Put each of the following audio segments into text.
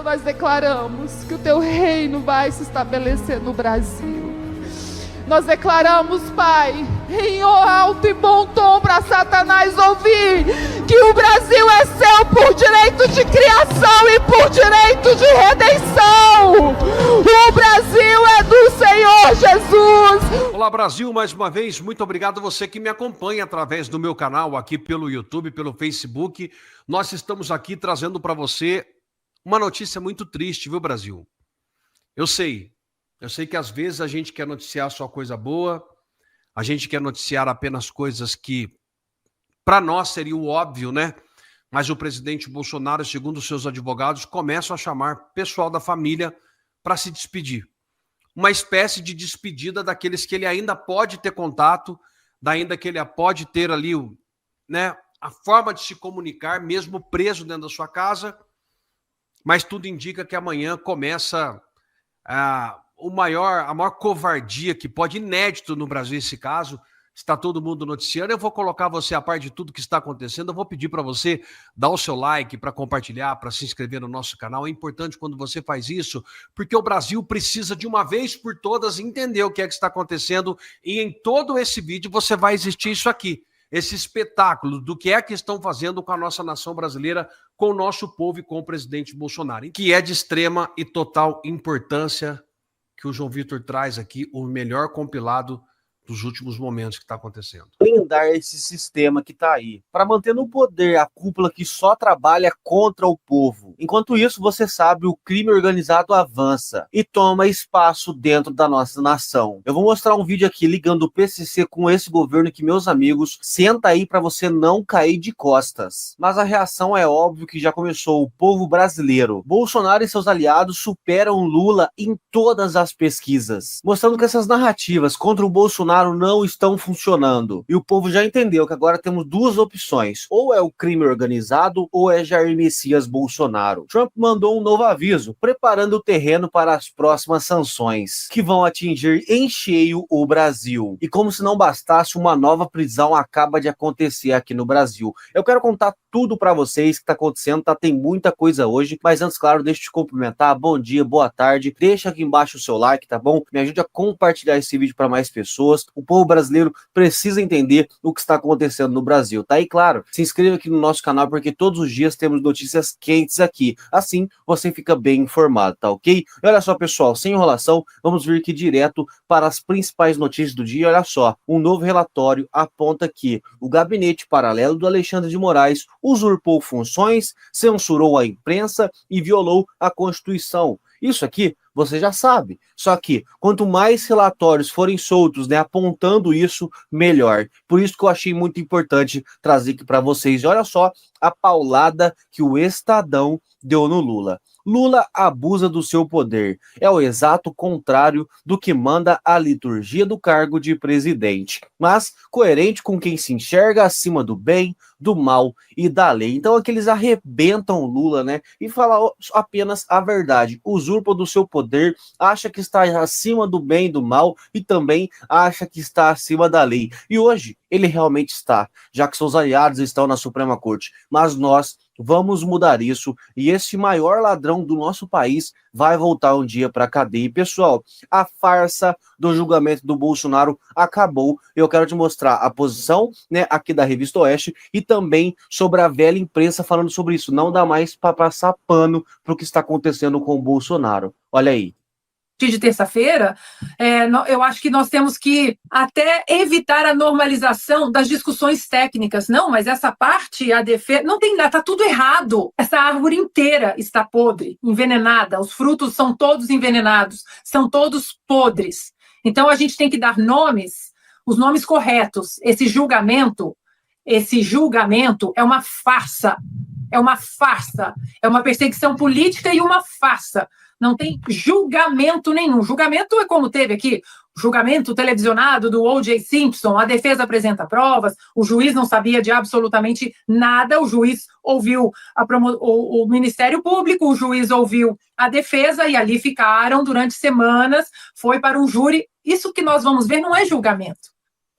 Senhor, nós declaramos que o teu reino vai se estabelecer no Brasil. Nós declaramos, Pai, em alto e bom tom para Satanás ouvir, que o Brasil é seu por direito de criação e por direito de redenção. O Brasil é do Senhor Jesus. Olá, Brasil, mais uma vez, muito obrigado a você que me acompanha através do meu canal aqui pelo YouTube, pelo Facebook. Nós estamos aqui trazendo para você uma notícia muito triste, viu, Brasil? Eu sei que às vezes a gente quer noticiar só coisa boa, a gente quer noticiar apenas coisas que para nós seria o óbvio, né? Mas o presidente Bolsonaro, segundo seus advogados, começa a chamar pessoal da família para se despedir. Uma espécie de despedida daqueles que ele ainda pode ter contato, ainda que ele pode ter ali, né, a forma de se comunicar, mesmo preso dentro da sua casa, mas tudo indica que amanhã começa a maior covardia que pode, inédito no Brasil esse caso, está todo mundo noticiando. Eu vou colocar você a par de tudo que está acontecendo, eu vou pedir para você dar o seu like, para compartilhar, para se inscrever no nosso canal. É importante quando você faz isso, porque o Brasil precisa de uma vez por todas entender o que é que está acontecendo, e em todo esse vídeo você vai existir isso aqui, esse espetáculo do que é que estão fazendo com a nossa nação brasileira, com o nosso povo e com o presidente Bolsonaro, que é de extrema e total importância, que o João Vitor traz aqui o melhor compilado dos últimos momentos que está acontecendo. Blindar esse sistema que está aí, para manter no poder a cúpula que só trabalha contra o povo. Enquanto isso, você sabe, o crime organizado avança e toma espaço dentro da nossa nação. Eu vou mostrar um vídeo aqui ligando o PCC com esse governo que, meus amigos, senta aí para você não cair de costas. Mas a reação é óbvio que já começou. O povo brasileiro, Bolsonaro e seus aliados superam Lula em todas as pesquisas, mostrando que essas narrativas contra o Bolsonaro não estão funcionando. E o povo já entendeu que agora temos duas opções: ou é o crime organizado ou é Jair Messias Bolsonaro. Trump mandou um novo aviso, preparando o terreno para as próximas sanções, que vão atingir em cheio o Brasil. E como se não bastasse, uma nova prisão acaba de acontecer aqui no Brasil. Eu quero contar tudo para vocês que está acontecendo, tá? Tem muita coisa hoje, mas antes, claro, deixa eu te cumprimentar. Bom dia, boa tarde. Deixa aqui embaixo o seu like, tá bom? Me ajude a compartilhar esse vídeo para mais pessoas. O povo brasileiro precisa entender o que está acontecendo no Brasil, tá? E claro, se inscreva aqui no nosso canal, porque todos os dias temos notícias quentes aqui. Assim, você fica bem informado, tá ok? E olha só, pessoal, sem enrolação, vamos vir aqui direto para as principais notícias do dia. Olha só, um novo relatório aponta que o gabinete paralelo do Alexandre de Moraes usurpou funções, censurou a imprensa e violou a Constituição. Isso aqui você já sabe, só que quanto mais relatórios forem soltos, né, apontando isso, melhor. Por isso que eu achei muito importante trazer aqui para vocês. E olha só a paulada que o Estadão deu no Lula. Lula abusa do seu poder. É o exato contrário do que manda a liturgia do cargo de presidente, mas coerente com quem se enxerga acima do bem, do mal e da lei. Então aqui eles arrebentam Lula, né, e falam apenas a verdade. Usurpa do seu poder, acha que está acima do bem e do mal e também acha que está acima da lei. E hoje ele realmente está, já que seus aliados estão na Suprema Corte. Mas nós vamos mudar isso, e esse maior ladrão do nosso país vai voltar um dia para a cadeia. E, pessoal, a farsa do julgamento do Bolsonaro acabou. Eu quero te mostrar a posição, né, aqui da Revista Oeste, e também sobre a velha imprensa falando sobre isso. Não dá mais para passar pano para o que está acontecendo com o Bolsonaro. Olha aí. De terça-feira, eu acho que nós temos que até evitar a normalização das discussões técnicas. Não, mas essa parte, a defesa, não tem nada, está tudo errado. Essa árvore inteira está podre, envenenada, os frutos são todos envenenados, são todos podres. Então a gente tem que dar nomes, os nomes corretos. Esse julgamento é uma farsa, é uma perseguição política e uma farsa. Não tem julgamento nenhum. Julgamento é como teve aqui, julgamento televisionado do O.J. Simpson, a defesa apresenta provas, o juiz não sabia de absolutamente nada, o juiz ouviu o Ministério Público, o juiz ouviu a defesa e ali ficaram durante semanas, foi para um júri. Isso que nós vamos ver não é julgamento,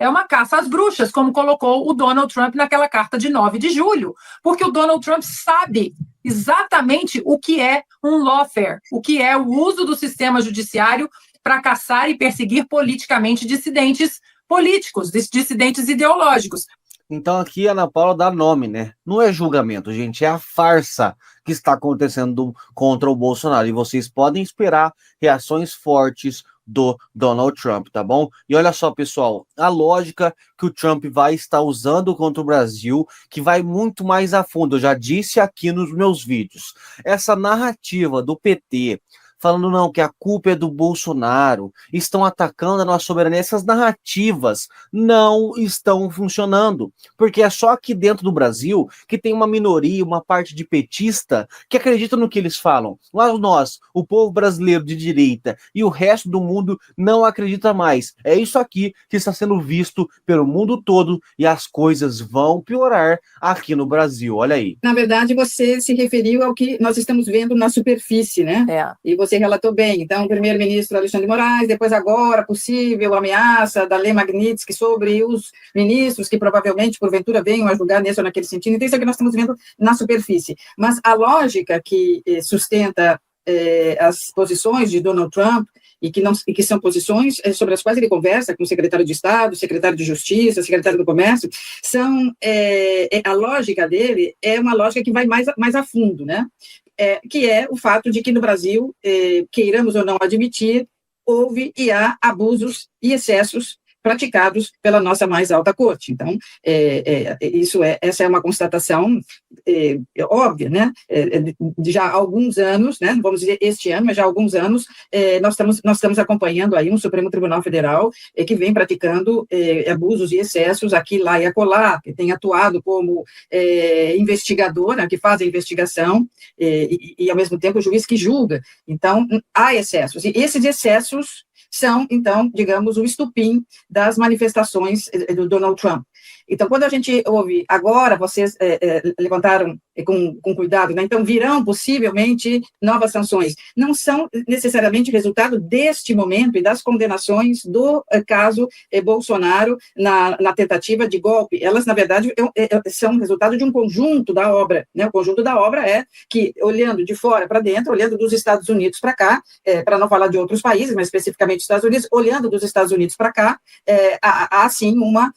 é uma caça às bruxas, como colocou o Donald Trump naquela carta de 9 de julho, porque o Donald Trump sabe exatamente o que é um lawfare, o que é o uso do sistema judiciário para caçar e perseguir politicamente dissidentes políticos, dissidentes ideológicos. Então aqui a Ana Paula dá nome, né? Não é julgamento, gente, é a farsa que está acontecendo contra o Bolsonaro. E vocês podem esperar reações fortes do Donald Trump, tá bom? E olha só, pessoal, a lógica que o Trump vai estar usando contra o Brasil, que vai muito mais a fundo, eu já disse aqui nos meus vídeos. Essa narrativa do PT falando não, que a culpa é do Bolsonaro, estão atacando a nossa soberania, essas narrativas não estão funcionando, porque é só aqui dentro do Brasil que tem uma minoria, uma parte de petista que acredita no que eles falam. Mas nós, o povo brasileiro de direita e o resto do mundo não acredita mais. É isso aqui que está sendo visto pelo mundo todo e as coisas vão piorar aqui no Brasil, olha aí. Na verdade, você se referiu ao que nós estamos vendo na superfície, né? E você relatou bem. Então, o primeiro-ministro Alexandre de Moraes, depois agora, possível ameaça da Lei Magnitsky sobre os ministros que provavelmente, porventura, venham a julgar nesse ou naquele sentido. Então, isso é o que nós estamos vendo na superfície. Mas a lógica que sustenta as posições de Donald Trump e que são posições sobre as quais ele conversa com o secretário de Estado, secretário de Justiça, secretário do Comércio, a lógica dele é uma lógica que vai mais a fundo, né? Que é o fato de que no Brasil, queiramos ou não admitir, houve e há abusos e excessos praticados pela nossa mais alta corte. Então, essa é uma constatação óbvia, né? Já há alguns anos, né? Não vamos dizer este ano, mas já há alguns anos, nós estamos acompanhando aí um Supremo Tribunal Federal que vem praticando abusos e excessos aqui, lá e acolá, que tem atuado como investigador, né, que faz a investigação, e ao mesmo tempo o juiz que julga. Então, há excessos. E esses excessos são, então, digamos, o estupim das manifestações do Donald Trump. Então, quando a gente ouve, agora vocês levantaram com cuidado, né? Então virão possivelmente novas sanções. Não são necessariamente resultado deste momento e das condenações do caso Bolsonaro na tentativa de golpe. Elas, na verdade, são resultado de um conjunto da obra, né? O conjunto da obra é que, olhando de fora para dentro, olhando dos Estados Unidos para cá, para não falar de outros países, mas especificamente dos Estados Unidos, olhando dos Estados Unidos para cá, há sim uma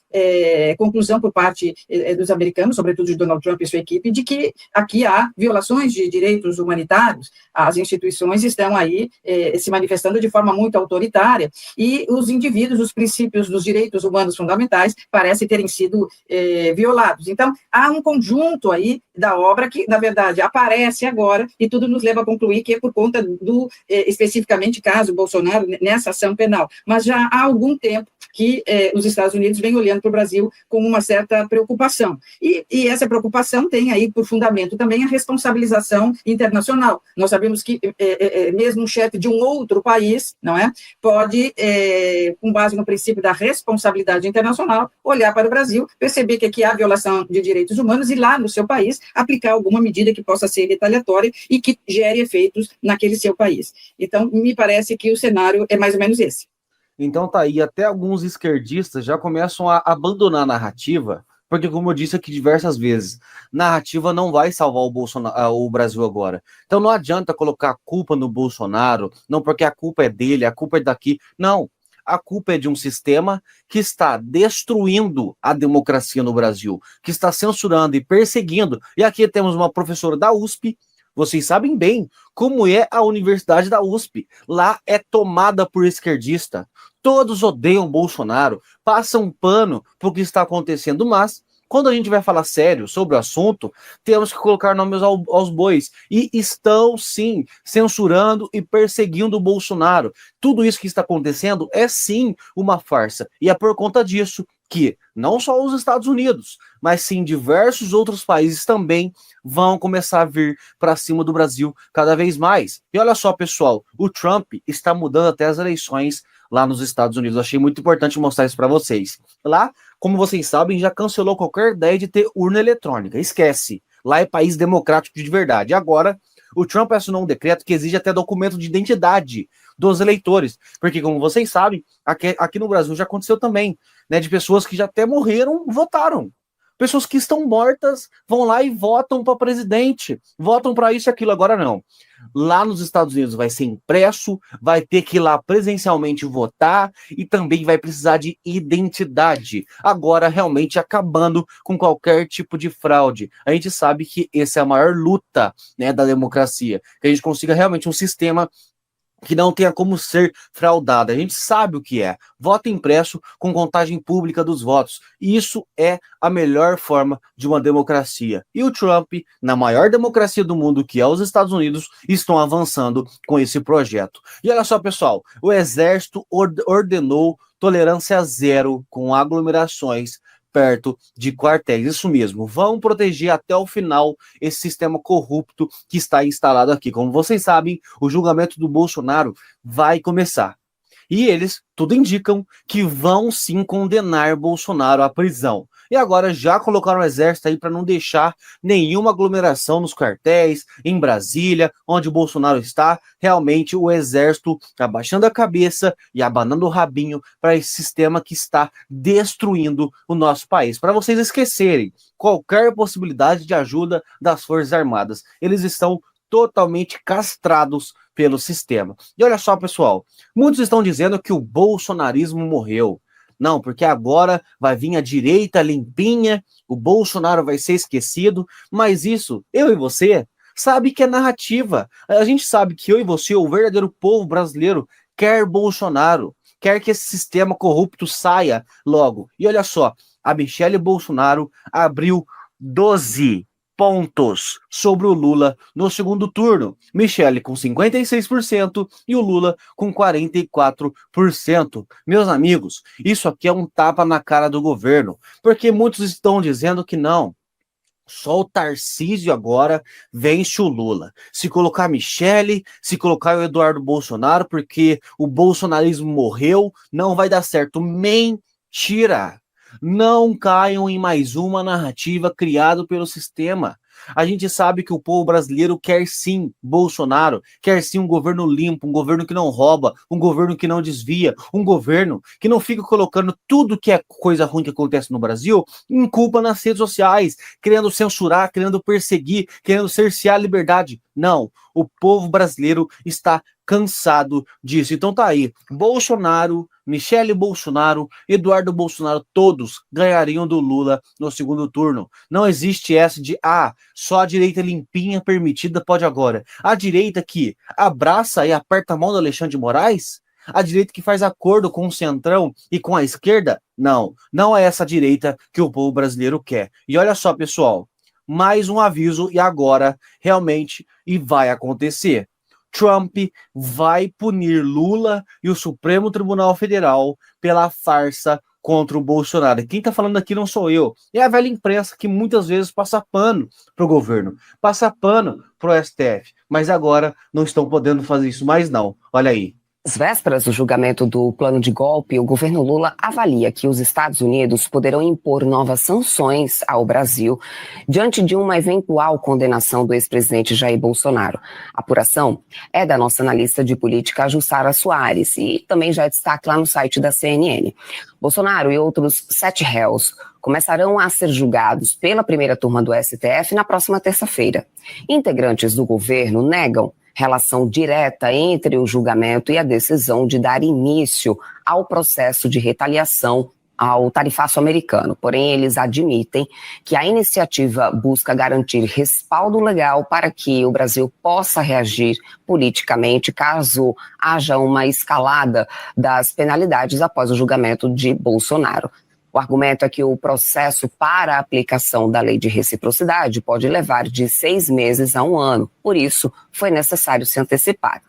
conclusão por parte dos americanos, sobretudo de Donald Trump e sua equipe, de que aqui há violações de direitos humanitários, as instituições estão aí se manifestando de forma muito autoritária, e os indivíduos, os princípios dos direitos humanos fundamentais parecem terem sido violados. Então, há um conjunto aí da obra que, na verdade, aparece agora, e tudo nos leva a concluir que é por conta do, especificamente, caso Bolsonaro, nessa ação penal. Mas já há algum tempo que os Estados Unidos vêm olhando para o Brasil com uma certa preocupação. E essa preocupação tem aí por fundamento também a responsabilização internacional. Nós sabemos que mesmo um chefe de um outro país, não é, pode, com base no princípio da responsabilidade internacional, olhar para o Brasil, perceber que aqui há violação de direitos humanos e lá no seu país aplicar alguma medida que possa ser retaliatória e que gere efeitos naquele seu país. Então, me parece que o cenário é mais ou menos esse. Então tá aí, até alguns esquerdistas já começam a abandonar a narrativa, porque como eu disse aqui diversas vezes, narrativa não vai salvar o Brasil agora. Então não adianta colocar a culpa no Bolsonaro, não porque a culpa é dele, a culpa é daqui, não. A culpa é de um sistema que está destruindo a democracia no Brasil, que está censurando e perseguindo. E aqui temos uma professora da USP. Vocês sabem bem como é a Universidade da USP. Lá é tomada por esquerdista. Todos odeiam Bolsonaro, passam pano para o que está acontecendo, mas quando a gente vai falar sério sobre o assunto, temos que colocar nomes aos bois. E estão, sim, censurando e perseguindo o Bolsonaro. Tudo isso que está acontecendo é, sim, uma farsa. E é por conta disso que não só os Estados Unidos, mas sim diversos outros países também vão começar a vir para cima do Brasil cada vez mais. E olha só, pessoal, o Trump está mudando até as eleições lá nos Estados Unidos. Eu achei muito importante mostrar isso para vocês. Lá, como vocês sabem, já cancelou qualquer ideia de ter urna eletrônica. Esquece. Lá é país democrático de verdade. Agora, o Trump assinou um decreto que exige até documento de identidade dos eleitores. Porque, como vocês sabem, aqui no Brasil já aconteceu também. né, de pessoas que já até morreram, votaram. Pessoas que estão mortas vão lá e votam para presidente, votam para isso e aquilo. Agora não. Lá nos Estados Unidos vai ser impresso, vai ter que ir lá presencialmente votar e também vai precisar de identidade. Agora realmente acabando com qualquer tipo de fraude. A gente sabe que essa é a maior luta, né, da democracia, que a gente consiga realmente um sistema que não tenha como ser fraudada. A gente sabe o que é. Voto impresso com contagem pública dos votos. Isso é a melhor forma de uma democracia. E o Trump, na maior democracia do mundo, que é os Estados Unidos, estão avançando com esse projeto. E olha só, pessoal, o exército ordenou tolerância zero com aglomerações perto de quartéis. Isso mesmo, vão proteger até o final esse sistema corrupto que está instalado aqui. Como vocês sabem, o julgamento do Bolsonaro vai começar. E eles, tudo indicam, que vão sim condenar Bolsonaro à prisão. E agora já colocaram o exército aí para não deixar nenhuma aglomeração nos quartéis, em Brasília, onde o Bolsonaro está. Realmente o exército abaixando a cabeça e abanando o rabinho para esse sistema que está destruindo o nosso país. Para vocês esquecerem qualquer possibilidade de ajuda das Forças Armadas. Eles estão totalmente castrados pelo sistema. E olha só, pessoal, muitos estão dizendo que o bolsonarismo morreu. Não, porque agora vai vir a direita limpinha, o Bolsonaro vai ser esquecido, mas isso, eu e você, sabe que é narrativa. A gente sabe que eu e você, o verdadeiro povo brasileiro, quer Bolsonaro, quer que esse sistema corrupto saia logo. E olha só, a Michelle Bolsonaro abriu 12 pontos sobre o Lula no segundo turno. Michelle com 56% e o Lula com 44%. Meus amigos, isso aqui é um tapa na cara do governo, porque muitos estão dizendo que não. Só o Tarcísio agora vence o Lula. Se colocar a Michelle, se colocar o Eduardo Bolsonaro, porque o bolsonarismo morreu, não vai dar certo. Mentira! Não caiam em mais uma narrativa criada pelo sistema. A gente sabe que o povo brasileiro quer sim Bolsonaro, quer sim um governo limpo, um governo que não rouba, um governo que não desvia, um governo que não fica colocando tudo que é coisa ruim que acontece no Brasil em culpa nas redes sociais, querendo censurar, querendo perseguir, querendo cercear a liberdade. Não, o povo brasileiro está cansado disso. Então tá aí, Bolsonaro, Michelle Bolsonaro, Eduardo Bolsonaro, todos ganhariam do Lula no segundo turno. Não existe essa de, só a direita limpinha permitida pode agora. A direita que abraça e aperta a mão do Alexandre de Moraes? A direita que faz acordo com o Centrão e com a esquerda? Não, não é essa direita que o povo brasileiro quer. E olha só, pessoal, mais um aviso e agora realmente e vai acontecer. Trump vai punir Lula e o Supremo Tribunal Federal pela farsa contra o Bolsonaro. E quem está falando aqui não sou eu, é a velha imprensa que muitas vezes passa pano para o governo, passa pano para o STF, mas agora não estão podendo fazer isso mais não. Olha aí. Às vésperas do julgamento do plano de golpe, o governo Lula avalia que os Estados Unidos poderão impor novas sanções ao Brasil diante de uma eventual condenação do ex-presidente Jair Bolsonaro. A apuração é da nossa analista de política, Jussara Soares, e também já é destaque lá no site da CNN. Bolsonaro e outros 7 réus começarão a ser julgados pela primeira turma do STF na próxima terça-feira. Integrantes do governo negam relação direta entre o julgamento e a decisão de dar início ao processo de retaliação ao tarifaço americano. Porém, eles admitem que a iniciativa busca garantir respaldo legal para que o Brasil possa reagir politicamente caso haja uma escalada das penalidades após o julgamento de Bolsonaro. O argumento é que o processo para a aplicação da lei de reciprocidade pode levar de 6 meses a 1 ano. Por isso, foi necessário se antecipar.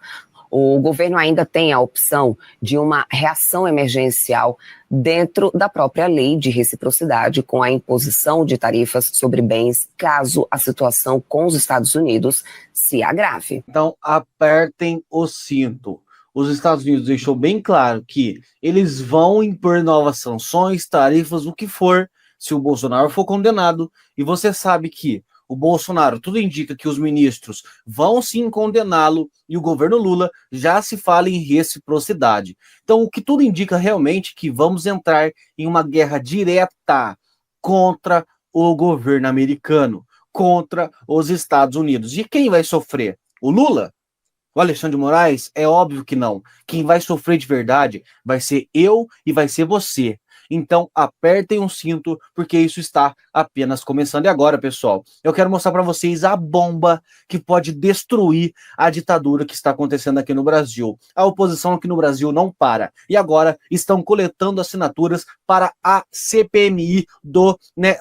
O governo ainda tem a opção de uma reação emergencial dentro da própria lei de reciprocidade, com a imposição de tarifas sobre bens, caso a situação com os Estados Unidos se agrave. Então, apertem o cinto. Os Estados Unidos deixou bem claro que eles vão impor novas sanções, tarifas, o que for, se o Bolsonaro for condenado. E você sabe que o Bolsonaro, tudo indica que os ministros vão sim condená-lo e o governo Lula já se fala em reciprocidade. Então, o que tudo indica realmente que vamos entrar em uma guerra direta contra o governo americano, contra os Estados Unidos. E quem vai sofrer? O Lula? O Alexandre de Moraes? É óbvio que não. Quem vai sofrer de verdade vai ser eu e vai ser você. Então, apertem o cinto, porque isso está apenas começando. E agora, pessoal, eu quero mostrar para vocês a bomba que pode destruir a ditadura que está acontecendo aqui no Brasil. A oposição aqui no Brasil não para. E agora estão coletando assinaturas para a CPMI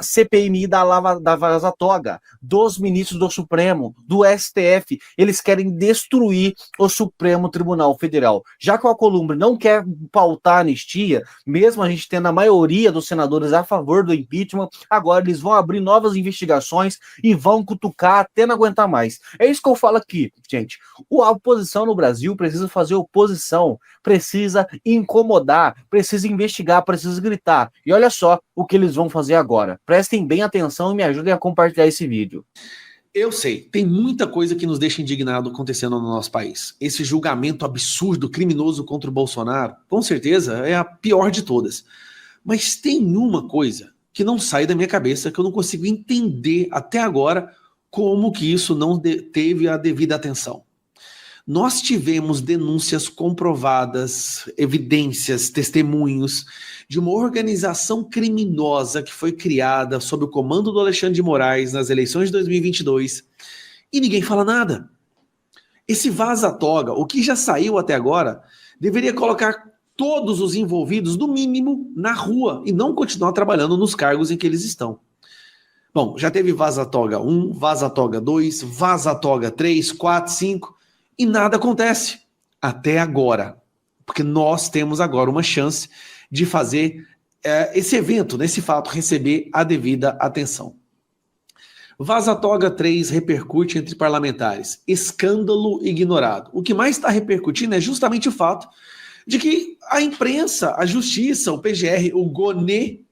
CPMI da Vaza Toga, dos ministros do Supremo, do STF. Eles querem destruir o Supremo Tribunal Federal. Já que o Alcolumbre não quer pautar a anistia, mesmo a gente tendo a maioria dos senadores a favor do impeachment, agora eles vão abrir novas investigações e vão cutucar até não aguentar mais. É isso que eu falo aqui, gente. A oposição no Brasil precisa fazer oposição, precisa incomodar, precisa investigar, precisa gritar. E olha só o que eles vão fazer agora. Prestem bem atenção e me ajudem a compartilhar esse vídeo. Eu sei, tem muita coisa que nos deixa indignado acontecendo no nosso país. Esse julgamento absurdo, criminoso contra o Bolsonaro, com certeza é a pior de todas. Mas tem uma coisa que não sai da minha cabeça, que eu não consigo entender até agora como que isso não teve a devida atenção. Nós tivemos denúncias comprovadas, evidências, testemunhos de uma organização criminosa que foi criada sob o comando do Alexandre de Moraes nas eleições de 2022 e ninguém fala nada. Esse vaza-toga, o que já saiu até agora, deveria colocar todos os envolvidos, no mínimo, na rua e não continuar trabalhando nos cargos em que eles estão. Bom, já teve vaza-toga 1, vaza-toga 2, vaza-toga 3, 4, 5 e nada acontece até agora. Porque nós temos agora uma chance de fazer esse evento, nesse fato, receber a devida atenção. Vaza-toga 3 repercute entre parlamentares. Escândalo ignorado. O que mais está repercutindo é justamente o fato de que a imprensa, a justiça, o PGR, o GONE,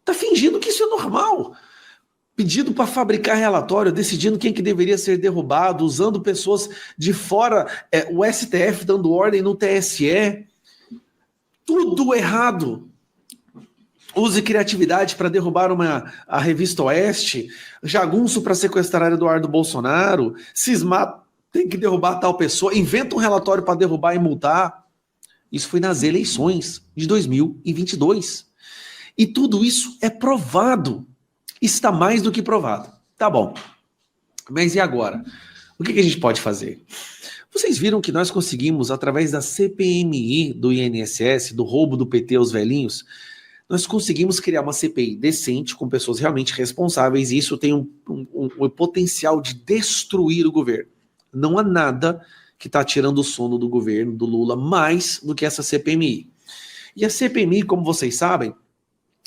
está fingindo que isso é normal. Pedido para fabricar relatório, decidindo quem que deveria ser derrubado, usando pessoas de fora, o STF dando ordem no TSE. Tudo errado. Use criatividade para derrubar a Revista Oeste, jagunço para sequestrar Eduardo Bolsonaro, cismar, tem que derrubar tal pessoa, inventa um relatório para derrubar e multar. Isso foi nas eleições de 2022. E tudo isso é provado. Está mais do que provado. Tá bom. Mas e agora? O que a gente pode fazer? Vocês viram que nós conseguimos, através da CPMI do INSS, do roubo do PT aos velhinhos, nós conseguimos criar uma CPI decente, com pessoas realmente responsáveis, e isso tem um potencial de destruir o governo. Não há nada que está tirando o sono do governo, do Lula, mais do que essa CPMI. E a CPMI, como vocês sabem,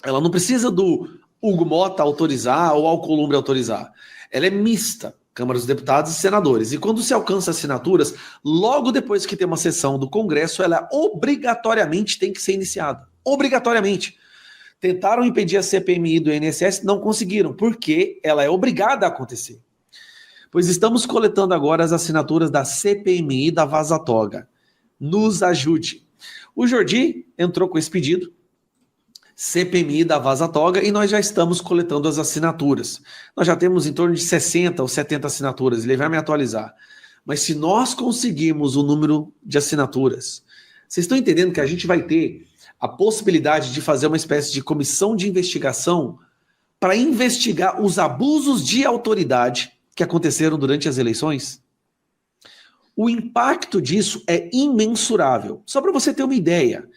ela não precisa do Hugo Mota autorizar ou Alcolumbre autorizar. Ela é mista, Câmara dos Deputados e Senadores. E quando se alcança assinaturas, logo depois que tem uma sessão do Congresso, ela obrigatoriamente tem que ser iniciada. Obrigatoriamente. Tentaram impedir a CPMI do INSS, não conseguiram, porque ela é obrigada a acontecer. Pois estamos coletando agora as assinaturas da CPMI da Vaza Toga. Nos ajude. O Jordi entrou com esse pedido, CPMI da Vaza Toga, e nós já estamos coletando as assinaturas. Nós já temos em torno de 60 ou 70 assinaturas, ele vai me atualizar. Mas se nós conseguirmos o número de assinaturas, vocês estão entendendo que a gente vai ter a possibilidade de fazer uma espécie de comissão de investigação para investigar os abusos de autoridade que aconteceram durante as eleições? O impacto disso é imensurável. Só para você ter uma ideia,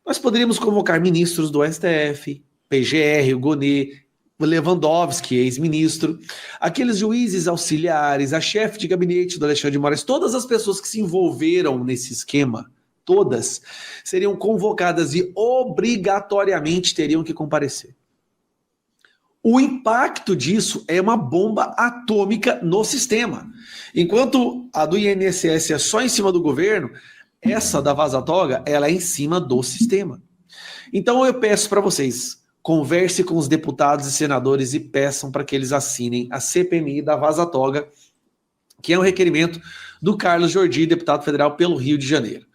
nós poderíamos convocar ministros do STF, PGR, o GONE, Lewandowski, ex-ministro, aqueles juízes auxiliares, a chefe de gabinete do Alexandre de Moraes, todas as pessoas que se envolveram nesse esquema, todas seriam convocadas e obrigatoriamente teriam que comparecer. O impacto disso é uma bomba atômica no sistema. Enquanto a do INSS é só em cima do governo, essa da Vaza Toga, ela é em cima do sistema. Então eu peço para vocês, converse com os deputados e senadores e peçam para que eles assinem a CPMI da Vaza Toga, que é um requerimento do Carlos Jordi, deputado federal pelo Rio de Janeiro.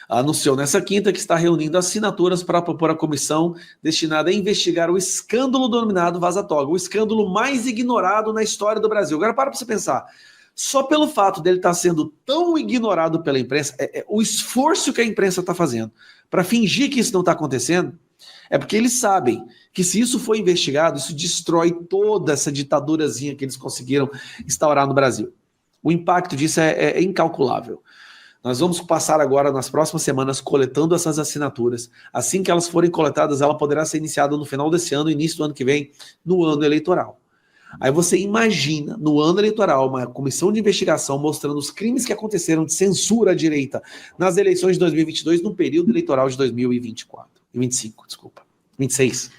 Anunciou nessa quinta que está reunindo assinaturas para propor a comissão destinada a investigar o escândalo denominado Vaza Toga, o escândalo mais ignorado na história do Brasil. Agora para você pensar, só pelo fato dele estar sendo tão ignorado pela imprensa, o esforço que a imprensa está fazendo para fingir que isso não está acontecendo, é porque eles sabem que se isso for investigado, isso destrói toda essa ditadurazinha que eles conseguiram instaurar no Brasil. O impacto disso é incalculável. Nós vamos passar agora, nas próximas semanas, coletando essas assinaturas. Assim que elas forem coletadas, ela poderá ser iniciada no final desse ano, início do ano que vem, no ano eleitoral. Aí você imagina, no ano eleitoral, uma comissão de investigação mostrando os crimes que aconteceram de censura à direita nas eleições de 2022, no período eleitoral de 2026.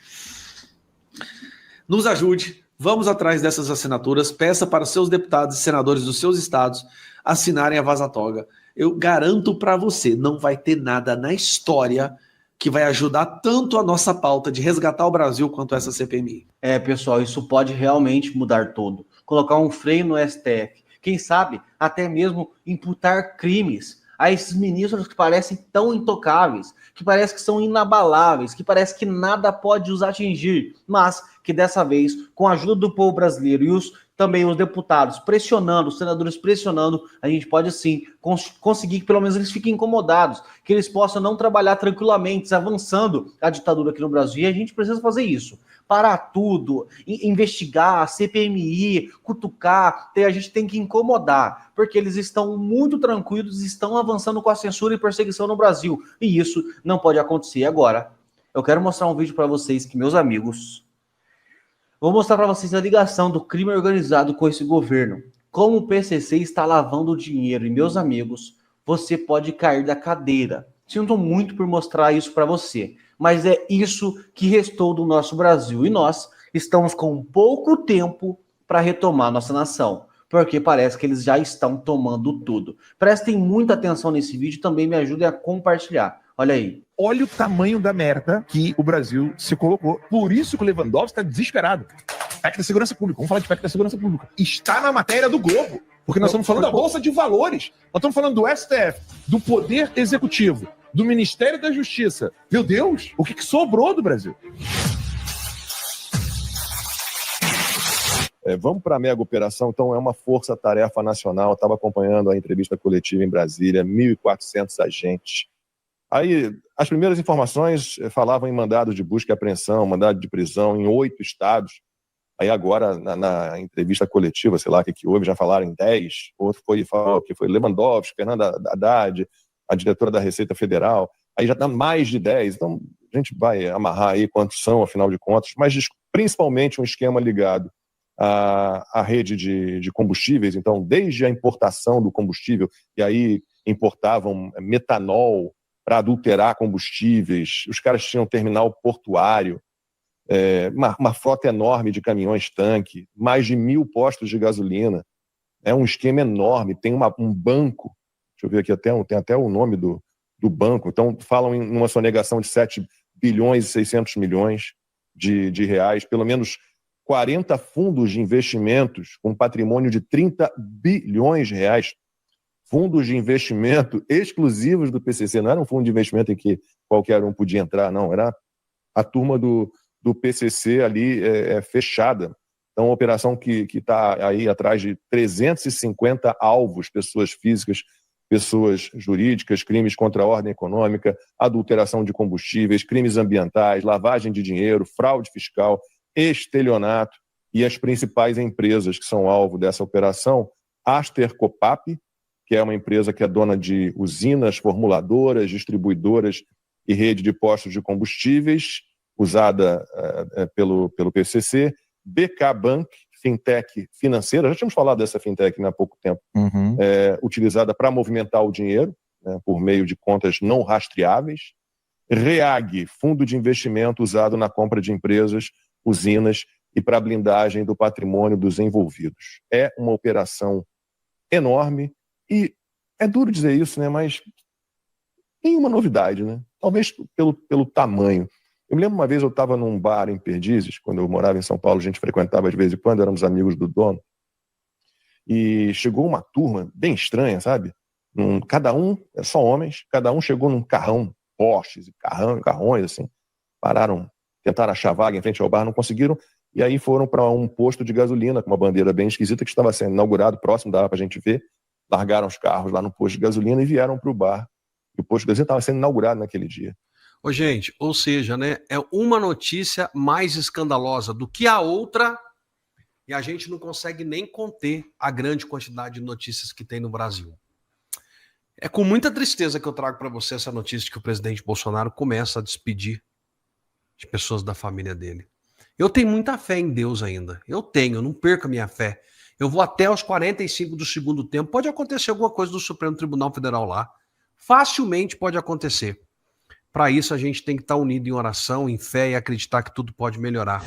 Nos ajude, vamos atrás dessas assinaturas, peça para os seus deputados e senadores dos seus estados assinarem a Vaza Toga. Eu garanto para você, não vai ter nada na história que vai ajudar tanto a nossa pauta de resgatar o Brasil quanto essa CPMI. Pessoal, isso pode realmente mudar tudo. Colocar um freio no STF. Quem sabe até mesmo imputar crimes a esses ministros que parecem tão intocáveis, que parecem que são inabaláveis, que parece que nada pode os atingir, mas que dessa vez, com a ajuda do povo brasileiro e também os deputados pressionando, os senadores pressionando, a gente pode sim conseguir que pelo menos eles fiquem incomodados, que eles possam não trabalhar tranquilamente, avançando a ditadura aqui no Brasil. E a gente precisa fazer isso. Parar tudo, investigar, CPMI, cutucar, a gente tem que incomodar, porque eles estão muito tranquilos, estão avançando com a censura e perseguição no Brasil. E isso não pode acontecer. Agora, eu quero mostrar um vídeo para vocês que, meus amigos, vou mostrar para vocês a ligação do crime organizado com esse governo. Como o PCC está lavando dinheiro. E, meus amigos, você pode cair da cadeira. Sinto muito por mostrar isso para você. Mas é isso que restou do nosso Brasil. E nós estamos com pouco tempo para retomar nossa nação. Porque parece que eles já estão tomando tudo. Prestem muita atenção nesse vídeo e também me ajudem a compartilhar. Olha aí. Olha o tamanho da merda que o Brasil se colocou. Por isso que o Lewandowski está desesperado. PEC da segurança pública. Vamos falar de PEC da segurança pública. Está na matéria do Globo. Porque nós estamos falando da Bolsa de Valores. Nós estamos falando do STF, do Poder Executivo, do Ministério da Justiça. Meu Deus, o que sobrou do Brasil? Vamos para a mega operação, então é uma força-tarefa nacional. Eu estava acompanhando a entrevista coletiva em Brasília, 1.400 agentes. Aí, as primeiras informações falavam em mandado de busca e apreensão, mandado de prisão em 8 estados. Aí agora, na entrevista coletiva, sei lá o que houve, já falaram em 10. Outro falou que foi Lewandowski, Fernanda Haddad, a diretora da Receita Federal. Aí já está mais de 10. Então, a gente vai amarrar aí quantos são, afinal de contas. Mas principalmente um esquema ligado à rede de combustíveis. Então, desde a importação do combustível, e aí importavam metanol para adulterar combustíveis, os caras tinham terminal portuário, uma frota enorme de caminhões-tanque, mais de 1.000 postos de gasolina. É um esquema enorme, tem um banco, deixa eu ver aqui, tem até o nome do banco, então falam em uma sonegação de 7 bilhões e 600 milhões de reais, pelo menos 40 fundos de investimentos com patrimônio de 30 bilhões de reais, fundos de investimento exclusivos do PCC, não era um fundo de investimento em que qualquer um podia entrar, não, era a turma do PCC ali fechada. Então, uma operação que está aí atrás de 350 alvos, pessoas físicas, pessoas jurídicas, crimes contra a ordem econômica, adulteração de combustíveis, crimes ambientais, lavagem de dinheiro, fraude fiscal, estelionato. E as principais empresas que são alvo dessa operação, Aster Copap, que é uma empresa que é dona de usinas formuladoras, distribuidoras e rede de postos de combustíveis, usada pelo PCC, BK Bank, fintech financeira, já tínhamos falado dessa fintech há pouco tempo, utilizada para movimentar o dinheiro, por meio de contas não rastreáveis, REAG, fundo de investimento usado na compra de empresas, usinas e para blindagem do patrimônio dos envolvidos. É uma operação enorme e é duro dizer isso, né? Mas nenhuma novidade, né? Talvez pelo tamanho. Eu me lembro uma vez eu estava num bar em Perdizes, quando eu morava em São Paulo, a gente frequentava de vez em quando, éramos amigos do dono, e chegou uma turma bem estranha, sabe? Cada um, só homens, cada um chegou num carrão, Porsches e carrões, assim, pararam, tentaram achar vaga em frente ao bar, não conseguiram, e aí foram para um posto de gasolina com uma bandeira bem esquisita que estava sendo inaugurado, próximo, dava para a gente ver, largaram os carros lá no posto de gasolina e vieram para o bar. E o posto de gasolina estava sendo inaugurado naquele dia. Ô, gente, ou seja, né, é uma notícia mais escandalosa do que a outra e a gente não consegue nem conter a grande quantidade de notícias que tem no Brasil. É com muita tristeza que eu trago para você essa notícia de que o presidente Bolsonaro começa a despedir de pessoas da família dele. Eu tenho muita fé em Deus ainda. Eu não perco a minha fé. Eu vou até os 45 do segundo tempo. Pode acontecer alguma coisa do Supremo Tribunal Federal lá. Facilmente pode acontecer. Para isso, a gente tem que estar unido em oração, em fé e acreditar que tudo pode melhorar.